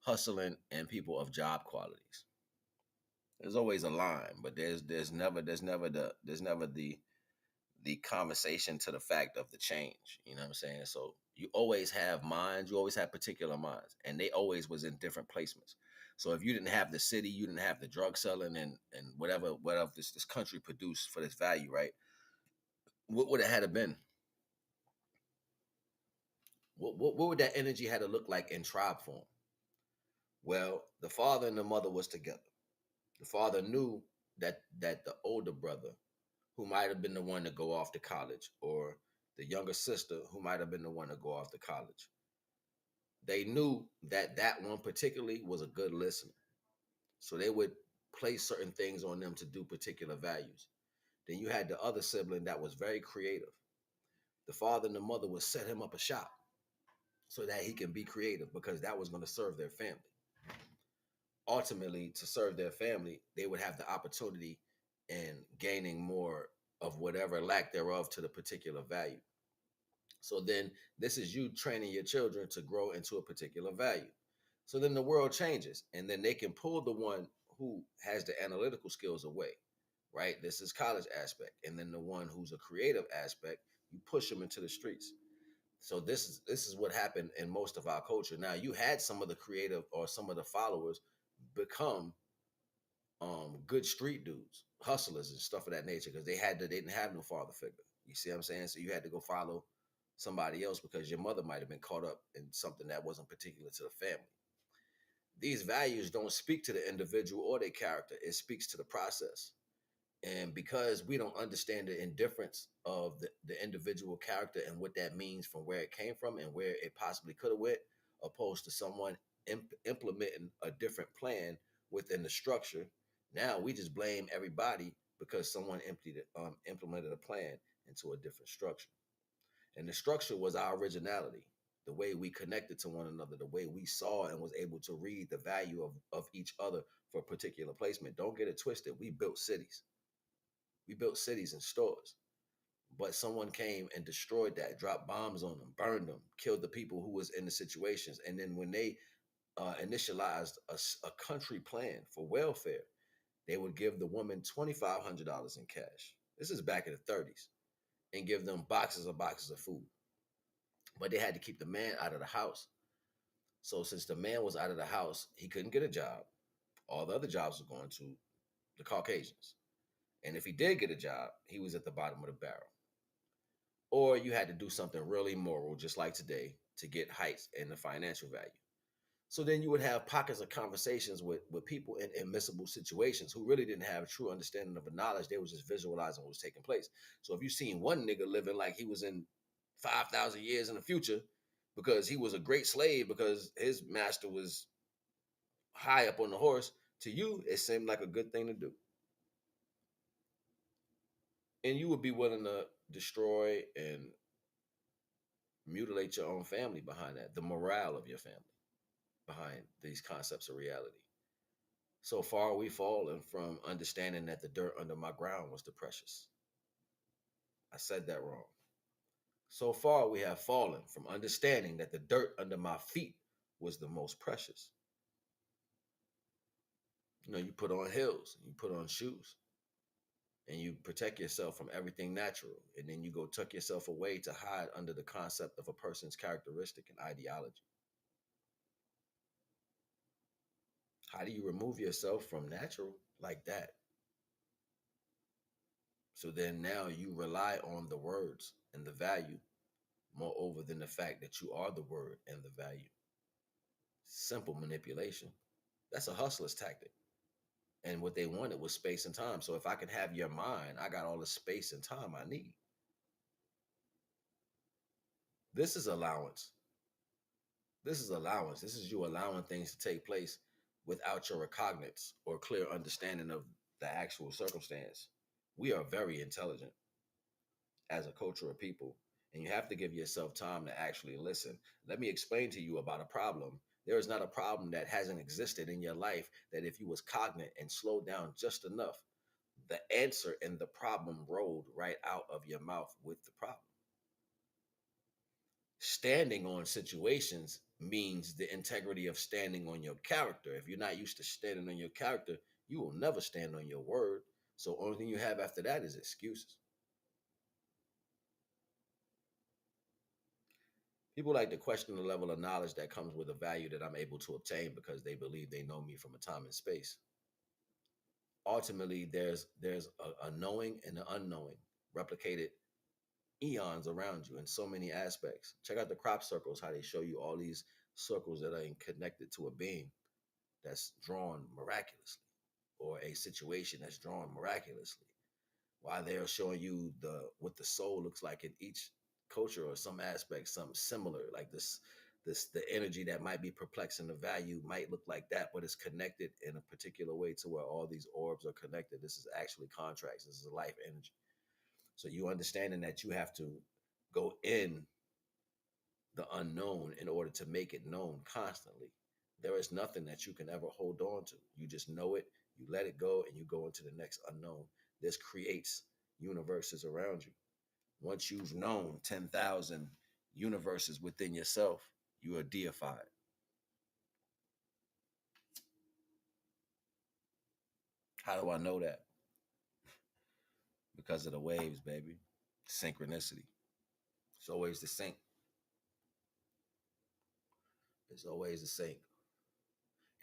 Speaker 1: hustling, and people of job qualities. There's always a line, but there's never the conversation to the fact of the change. You know what I'm saying? So you always have minds, you always have particular minds, and they always was in different placements. So if you didn't have the city, you didn't have the drug selling and whatever this country produced for this value, right? What would it had to been? What would that energy had to look like in tribe form? Well, the father and the mother was together. The father knew that the older brother, who might have been the one to go off to college, or the younger sister who might have been the one to go off to college, they knew that that one particularly was a good listener. So they would place certain things on them to do particular values. Then you had the other sibling that was very creative. The father and the mother would set him up a shop so that he can be creative because that was going to serve their family. Ultimately, to serve their family, they would have the opportunity in gaining more of whatever lack thereof to the particular value. So then this is you training your children to grow into a particular value. So then the world changes, and then they can pull the one who has the analytical skills away, right? This is college aspect. And then the one who's a creative aspect, you push them into the streets. So this is what happened in most of our culture. Now you had some of the creative or some of the followers become good street dudes, hustlers and stuff of that nature, because they didn't have no father figure. You see what I'm saying? So you had to go follow somebody else because your mother might have been caught up in something that wasn't particular to the family. These values don't speak to the individual or their character. It speaks to the process. And because we don't understand the indifference of the individual character and what that means from where it came from and where it possibly could have went, opposed to someone implementing a different plan within the structure, now we just blame everybody because someone implemented a plan into a different structure. And the structure was our originality, the way we connected to one another, the way we saw and was able to read the value of each other for a particular placement. Don't get it twisted. We built cities. We built cities and stores. But someone came and destroyed that, dropped bombs on them, burned them, killed the people who was in the situations. And then when they initialized a country plan for welfare, they would give the woman $2,500 in cash. This is back in the 30s, and give them boxes of food. But they had to keep the man out of the house. So since the man was out of the house, he couldn't get a job. All the other jobs were going to the Caucasians. And if he did get a job, he was at the bottom of the barrel. Or you had to do something really moral, just like today, to get heights in the financial value. So then you would have pockets of conversations with people in admissible situations who really didn't have a true understanding of the knowledge. They was just visualizing what was taking place. So if you seen one nigga living like he was in 5,000 years in the future because he was a great slave because his master was high up on the horse, to you, it seemed like a good thing to do. And you would be willing to destroy and mutilate your own family behind that, the morale of your family behind these concepts of reality. So far, we've fallen from understanding that the dirt under my ground was the precious. I said that wrong. So far, we have fallen from understanding that the dirt under my feet was the most precious. You know, you put on heels, you put on shoes, and you protect yourself from everything natural. And then you go tuck yourself away to hide under the concept of a person's characteristic and ideology. How do you remove yourself from natural like that? So then now you rely on the words and the value moreover than the fact that you are the word and the value. Simple manipulation. That's a hustler's tactic. And what they wanted was space and time. So if I can have your mind, I got all the space and time I need. This is allowance. This is allowance. This is you allowing things to take place without your recognizance or clear understanding of the actual circumstance. We are very intelligent as a culture of people, and you have to give yourself time to actually listen. Let me explain to you about a problem. There is not a problem that hasn't existed in your life that if you was cognate and slowed down just enough, the answer and the problem rolled right out of your mouth with the problem. Standing on situations means the integrity of standing on your character. If you're not used to standing on your character, You will never stand on your word. So only thing you have after that is excuses. People like to question the level of knowledge that comes with a value that I'm able to obtain because they believe they know me from a time and space. Ultimately, there's a knowing and an unknowing replicated eons around you in so many aspects. Check out the crop circles, how they show you all these circles that are connected to a being that's drawn miraculously, or a situation that's drawn miraculously. While they're showing you what the soul looks like in each culture or some aspect, something similar, like this the energy that might be perplexing the value might look like that, but it's connected in a particular way to where all these orbs are connected. This is actually contracts. This is a life energy. So you understanding that you have to go in the unknown in order to make it known constantly. There is nothing that you can ever hold on to. You just know it, you let it go, and you go into the next unknown. This creates universes around you. Once you've known 10,000 universes within yourself, you are deified. How do I know that? Because of the waves, baby. Synchronicity. It's always the sync. It's always the sync.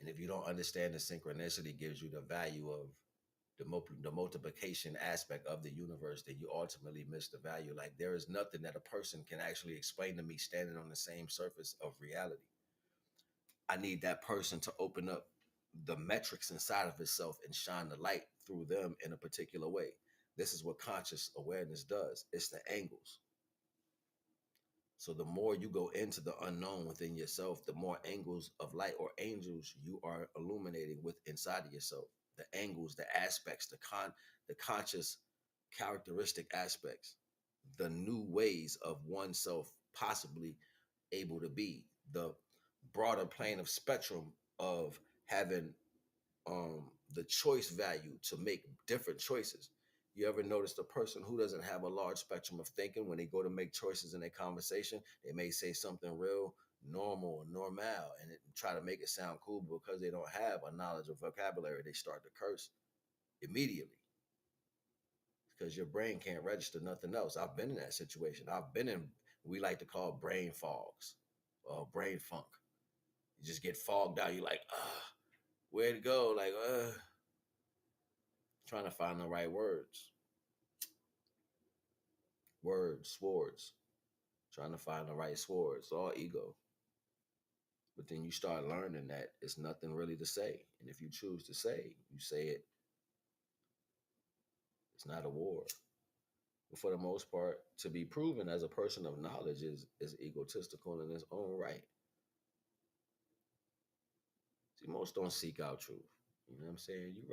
Speaker 1: And if you don't understand the synchronicity gives you the value of the multiplication aspect of the universe, then you ultimately miss the value. Like there is nothing that a person can actually explain to me standing on the same surface of reality. I need that person to open up the metrics inside of itself and shine the light through them in a particular way. This is what conscious awareness does. It's the angles. So the more you go into the unknown within yourself, the more angles of light or angels you are illuminating with inside of yourself. The angles, the aspects, the conscious characteristic aspects, the new ways of oneself possibly able to be, the broader plane of spectrum of having the choice value to make different choices. You ever notice the person who doesn't have a large spectrum of thinking, when they go to make choices in their conversation, they may say something real normal or normal and try to make it sound cool, but because they don't have a knowledge of vocabulary, they start to curse immediately because your brain can't register nothing else. I've been in that situation. I've been in, we like to call brain fogs or brain funk. You just get fogged out. You're like, where to go? Like, trying to find the right words, swords, trying to find the right swords, all ego. But then you start learning that it's nothing really to say. And if you choose to say, you say it. It's not a war. But for the most part, to be proven as a person of knowledge is egotistical in its own right. See, most don't seek out truth. You know what I'm saying? You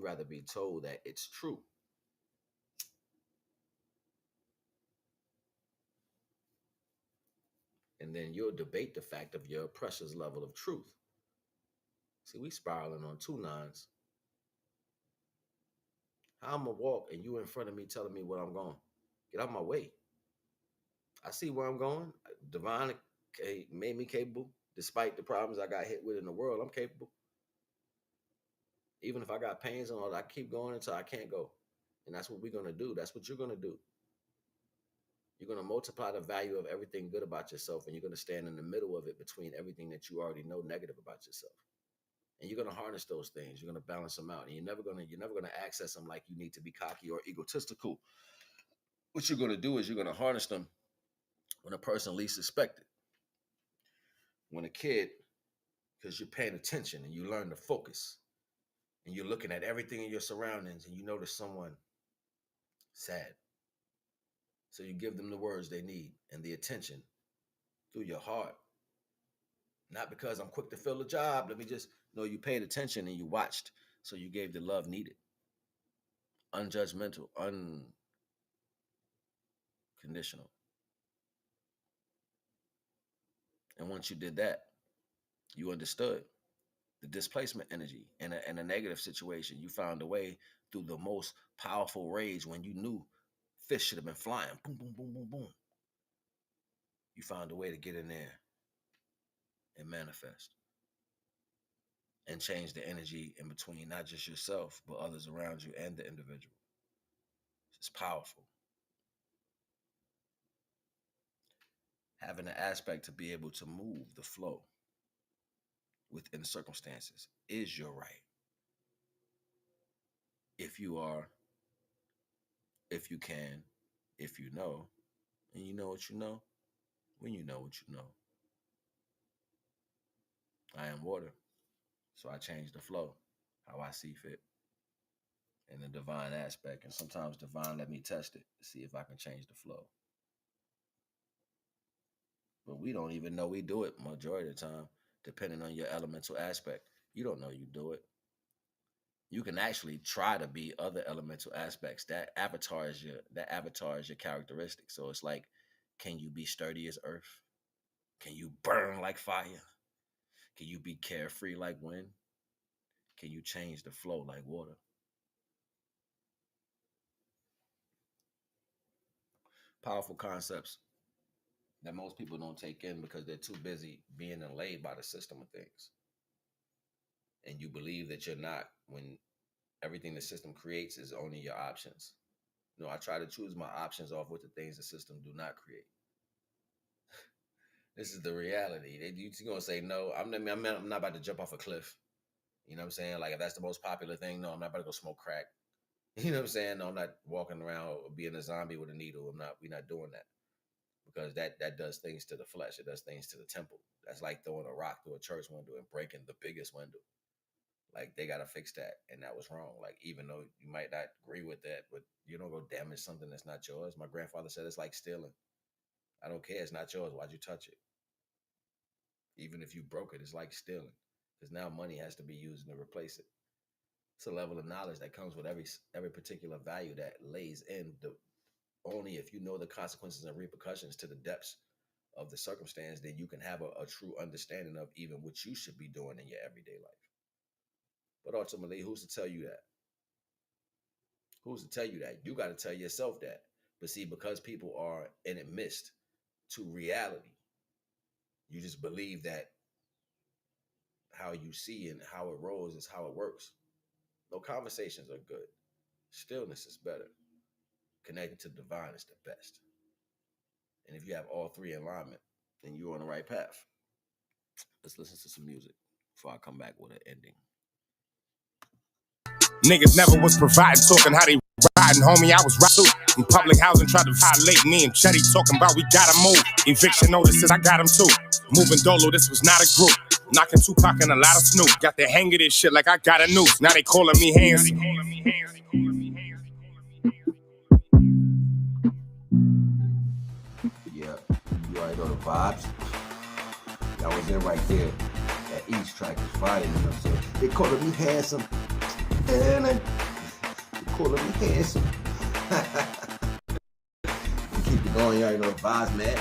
Speaker 1: rather be told that it's true. And then you'll debate the fact of your oppressor's level of truth. See, we spiraling on 2 nines. How I'm gonna walk and you in front of me telling me where I'm going? Get out of my way. I see where I'm going. Divine made me capable. Despite the problems I got hit with in the world, I'm capable. Even if I got pains and all that, I keep going until I can't go. And that's what we're gonna do. That's what you're gonna do. You're gonna multiply the value of everything good about yourself, and you're gonna stand in the middle of it between everything that you already know negative about yourself. And you're gonna harness those things. You're gonna balance them out, and you're never gonna access them like you need to be cocky or egotistical. What you're gonna do is you're gonna harness them when a person least expected. When a kid, because you're paying attention and you learn to focus, and you're looking at everything in your surroundings, and you notice someone sad. So you give them the words they need and the attention through your heart. Not because I'm quick to fill the job. Let me just know you paid attention and you watched. So you gave the love needed. Unjudgmental, unconditional. And once you did that, you understood the displacement energy in a negative situation. You found a way through the most powerful rage when you knew fish should have been flying. Boom, boom, boom, boom, boom. You found a way to get in there and manifest. and change the energy in between not just yourself, but others around you and the individual. It's powerful. Having an aspect to be able to move the flow within circumstances is your right. If you are, if you can, if you know, and you know what you know, when you know what you know. I am water, so I change the flow how I see fit in the divine aspect. And sometimes divine let me test it to see if I can change the flow. But we don't even know we do it majority of the time, depending on your elemental aspect. You don't know you do it. You can actually try to be other elemental aspects. That avatar is your characteristic. So it's like, can you be sturdy as earth? Can you burn like fire? Can you be carefree like wind? Can you change the flow like water? Powerful concepts that most people don't take in because they're too busy being delayed by the system of things. And you believe that you're not, when everything the system creates is only your options. No, I try to choose my options off with the things the system do not create. This is the reality. You're going to say, no, I'm not about to jump off a cliff. You know what I'm saying? Like, if that's the most popular thing, no, I'm not about to go smoke crack. You know what I'm saying? No, I'm not walking around or being a zombie with a needle. We're not doing that. Because that does things to the flesh. It does things to the temple. That's like throwing a rock through a church window and breaking the biggest window. Like, they got to fix that. And that was wrong. Like, even though you might not agree with that, but you don't go damage something that's not yours. My grandfather said it's like stealing. I don't care. It's not yours. Why'd you touch it? Even if you broke it, it's like stealing. Because now money has to be used to replace it. It's a level of knowledge that comes with every particular value that lays in the only if you know the consequences and repercussions to the depths of the circumstance, then you can have a true understanding of even what you should be doing in your everyday life. But ultimately, who's to tell you that? Who's to tell you that? You got to tell yourself that. But see, because people are in a mist to reality, you just believe that how you see and how it rolls is how it works. No, conversations are good. Stillness is better. Connecting to the divine is the best. And if you have all three in alignment, then you're on the right path. Let's listen to some music before I come back with an ending.
Speaker 6: Niggas never was providing, talking how they riding, homie. I was right too. In public housing, tried to violate me and Chetty talking about we gotta move. Eviction notices, I got them too. Moving dolo, this was not a group. Knocking Tupac and a lot of Snoop. Got the hang of this shit like I got a noose. Now they calling me handsome.
Speaker 1: Yeah, you already know the vibes. That was it right there. That each track is fire, you know what I'm saying? They calling me handsome. They calling me handsome. Keep it going, you already know the vibes, man.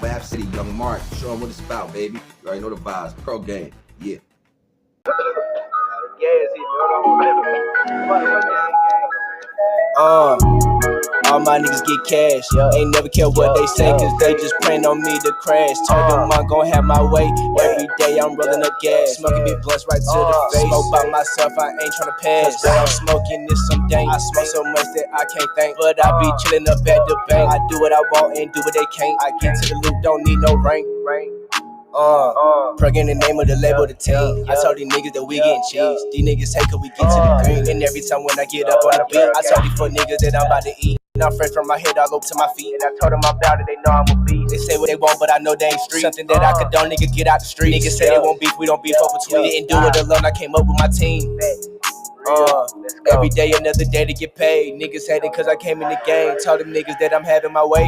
Speaker 1: Bap City, Young Mark. Show them what it's about, baby. You already know the vibes. Pro game. Yeah.
Speaker 7: All my niggas get cash, ain't never care what they say, cause they just praying on me to crash. Told them I'm gon' have my way, every day I'm rolling up gas. Smoking big blunts right to the face, smoke by myself, I ain't tryna pass. But I'm smoking this some dank, I smoke so much that I can't think. But I be chillin' up at the bank, I do what I want and do what they can't. I get to the loop, don't need no rank. Plug in the name of the label, the team. I told these niggas that we getting cheese. These niggas hate cause we get to the green. And every time when I get up on the beat, I told these fuck niggas that I'm about to eat. And I'm fresh from my head all over to my feet. And I told them I'm about it, they know I'm a beast. They say what they want, but I know they ain't street. Something that I condone, nigga, get out the street. Niggas say they won't beef, we don't beef over tweet. Didn't do it alone, I came up with my team. Every day another day to get paid. Niggas hating cause I came in the game. Told them niggas that I'm having my way.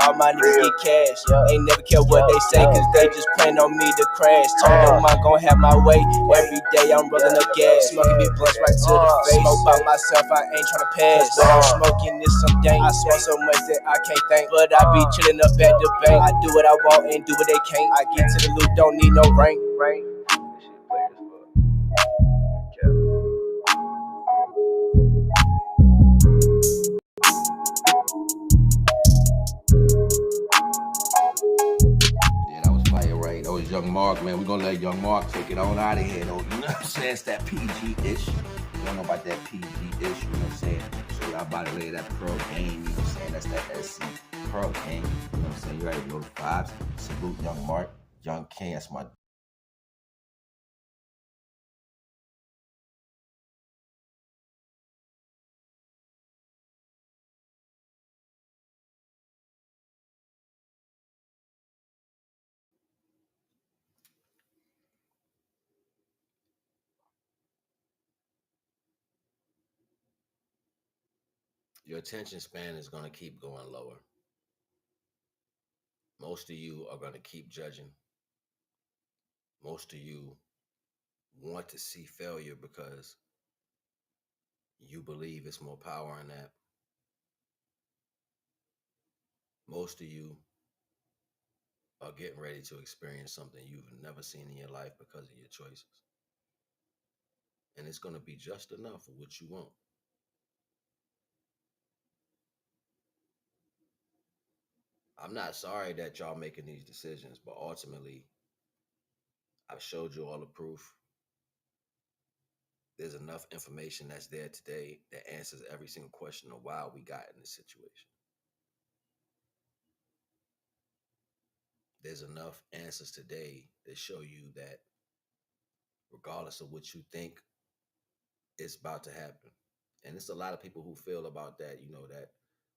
Speaker 7: All my niggas get cash, ain't never care what they say, cause they just plan on me to crash. Told them I'm gon' have my way, every day I'm rolling up gas. Smoking big blunts right to the face, smoke by myself, I ain't tryna pass. But I'm smoking this some dank, I smoke so much that I can't think. But I be chillin' up at the bank, I do what I want and do what they can't. I get to the loop, don't need no rank.
Speaker 1: Yeah, that was fire, right? That was Young Young Mark, man. We're gonna let Young Mark take it on out of here, though. You know what I'm saying? It's that PG-ish. You don't know about that PG-ish, you know what I'm saying? So y'all about to lay that Pearl game, you know what I'm saying? That's that SC Pearl game, you know what I'm saying? You already know the vibes. Salute Young Mark, Young King, that's my your attention span is going to keep going lower. Most of you are going to keep judging. Most of you want to see failure because you believe it's more power in that. Most of you are getting ready to experience something you've never seen in your life because of your choices. And it's going to be just enough for what you want. I'm not sorry that y'all making these decisions, but ultimately, I've showed you all the proof. There's enough information that's there today that answers every single question of why we got in this situation. There's enough answers today that show you that regardless of what you think, it's about to happen. And it's a lot of people who feel about that, you know, that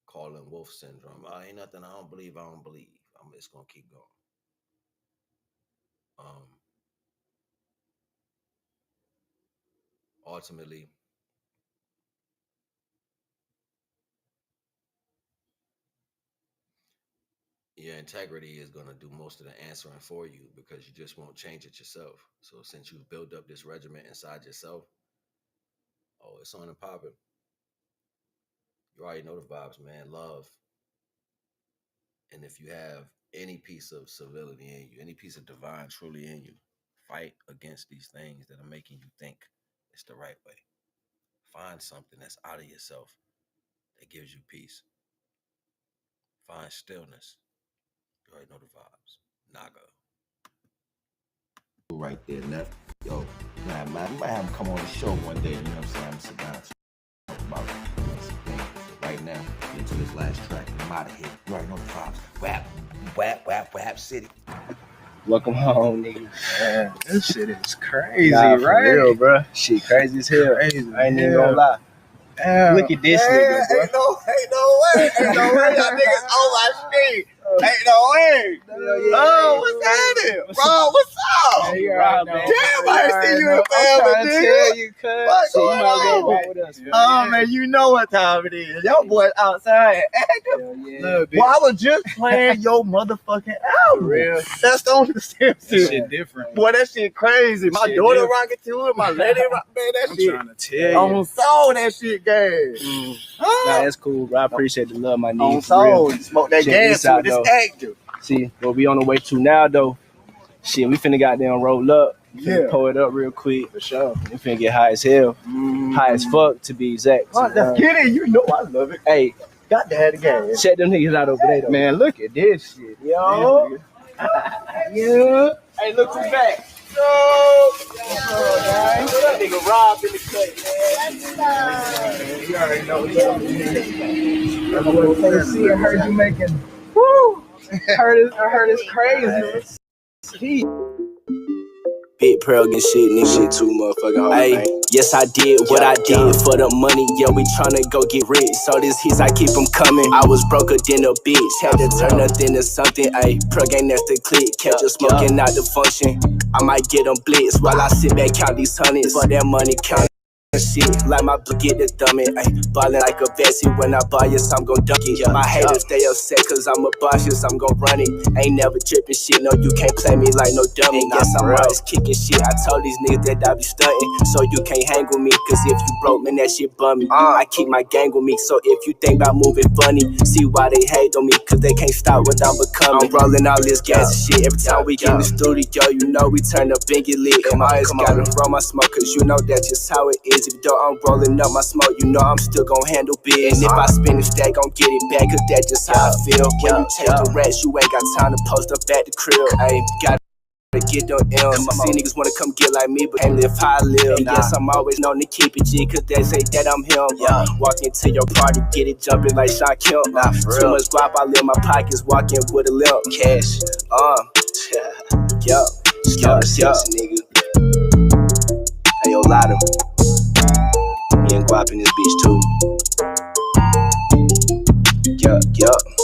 Speaker 1: Colin Wolf syndrome. Oh, ain't nothing I don't believe. I'm just going to keep going. Ultimately, your integrity is going to do most of the answering for you because you just won't change it yourself. So since you've built up this regiment inside yourself, oh, it's on and popping. You already know the vibes, man. Love. And if you have any piece of civility in you, any piece of divine truly in you, fight against these things that are making you think it's the right way. Find something that's out of yourself that gives you peace. Find stillness. You already know the vibes. Naga. Right there, left. Yo, man, I might have him come on the show one day, you know what I'm saying? I'm sit down and talk about some things. So right now, into this last track, I'm out of here. You already know the vibes. Whap, whap, whap, whap, city.
Speaker 7: Welcome home, nigga.
Speaker 8: Man, this shit is crazy,
Speaker 7: Nah,
Speaker 8: right?
Speaker 7: for real, bro. Shit crazy as hell.
Speaker 8: Crazy,
Speaker 7: I ain't even gonna lie.
Speaker 8: Damn.
Speaker 7: Look at this nigga, bro.
Speaker 2: Ain't no way. Y'all niggas on my street. Ain't no way. Oh, what's happening? Bro, what's up?
Speaker 7: Man, you right, man.
Speaker 2: Damn, I ain't seen you in
Speaker 8: I'm
Speaker 2: forever,
Speaker 8: trying to
Speaker 2: nigga.
Speaker 8: tell you, cuz.
Speaker 2: What's
Speaker 7: So you
Speaker 2: going
Speaker 7: might as well
Speaker 2: on?
Speaker 7: roll with us, man.
Speaker 8: Oh, man, you know what time it is. Your boy outside acting.
Speaker 7: Hell yeah.
Speaker 8: Well, I was just playing your motherfucking album.
Speaker 7: real?
Speaker 8: That's the only
Speaker 7: That
Speaker 8: shit.
Speaker 7: shit different.
Speaker 8: Boy, that shit crazy. My
Speaker 7: Shit
Speaker 8: daughter
Speaker 7: different.
Speaker 8: rocking to it. My lady rock, man, that
Speaker 7: I'm
Speaker 8: shit.
Speaker 7: trying to tell you.
Speaker 8: On soul, that shit gang.
Speaker 7: Nah, that's cool, bro. I appreciate the love, my
Speaker 8: On
Speaker 7: nigga. For real.
Speaker 8: soul. Smoke that
Speaker 7: Check
Speaker 8: gas
Speaker 7: this
Speaker 8: to
Speaker 7: out,
Speaker 8: it. It's
Speaker 7: though.
Speaker 8: active.
Speaker 7: See, what we on the way to now, though. Shit, we finna goddamn roll up. Finna pull it up real quick.
Speaker 8: For sure.
Speaker 7: We finna get high as hell. High as fuck, to be exact.
Speaker 8: Let's get it. You know I love it.
Speaker 7: Hey,
Speaker 8: Got to have the game.
Speaker 7: check them niggas out over there, though.
Speaker 8: Man, look at this shit.
Speaker 7: Yo.
Speaker 8: Yeah.
Speaker 7: Hey, look who's back. That nigga Rob in the cut, man.
Speaker 8: You already know what you're see and heard you making. Woo! I heard it's crazy.
Speaker 7: Big Pearl get shit, nigga. Shit too motherfucking hard. Hey, yes I did what I did for the money. Yeah, we tryna go get rich. So these hits, I keep them coming. I was broker than a bitch. Had to turn nothing to something. Ayy, Pearl gang that's the click. Kept just smoking out the function. I might get them blitz while I sit back count these hundreds. For that money count. Shit, like my blood get the thumbing, ayy. Ballin' like a Bessie when I buy yes, I'm gon' dunk it. My haters stay upset cause I'm a boss, yes, I'm gon' run it. Ain't never trippin' shit, no, you can't play me like no dummy. Yes, I'm always kicking shit. I told these niggas that I be stuntin', so you can't hang with me. Cause if you broke, man, that shit bum me. I keep my gang with me, so if you think about moving funny, see why they hate on me, cause they can't stop what I'm becoming. I'm rollin' all this gas and shit. Every time we get in the studio, you know we turn up and get lit. And I always gotta roll my smoke, cause you know that's just how it is. If you don't, I'm rolling up my smoke, you know I'm still gon' handle biz. And if I spin it, they gon' get it back, cause that's just how I feel. When you take the rest, you ain't got time to post up at the crib. Ayy, got get them M's. See niggas wanna come get like me, but can't live how I live. And yes, I'm always known to keep it G, cause they say that I'm him. Walk into your party, get it jumping like Sean Kemp. Too much guap, I live my pockets, walking with a limp. Cash, yo, nigga. Hey, yo, Lotto. Me and Guap in this bitch too. Yup.